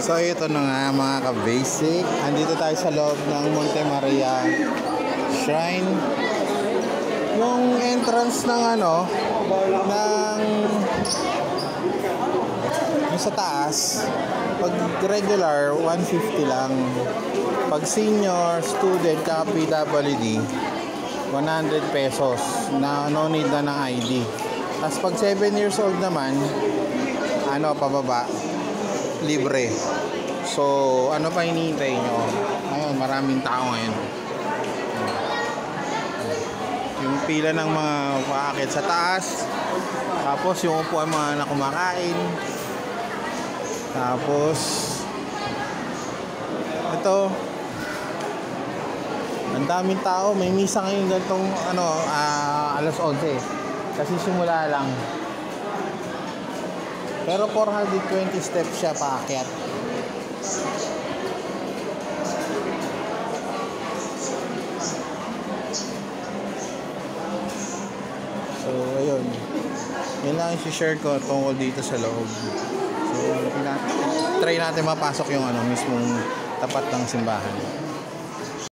So ito na nga mga ka-basic. Andito tayo sa loob ng Monte Maria Shrine. Yung entrance ng yung sa taas, pag regular 150 lang. Pag senior, student, PWD 100 pesos na no need na ng ID. Tapos pag 7 years old naman, pababa, libre. So, ano pa hinihintay nyo? Ngayon, maraming tao ngayon. Yung pila ng mga paakit sa taas. Tapos yung upuan mga na kumakain. Tapos ito, ang daming tao. May misa ngayon ganitong alas 11. Kasi simula lang. Pero 420 steps siya paakyat. So, ayun. Yan lang yung share ko tungkol dito sa loob. So, try natin mapasok yung mismong tapat ng simbahan.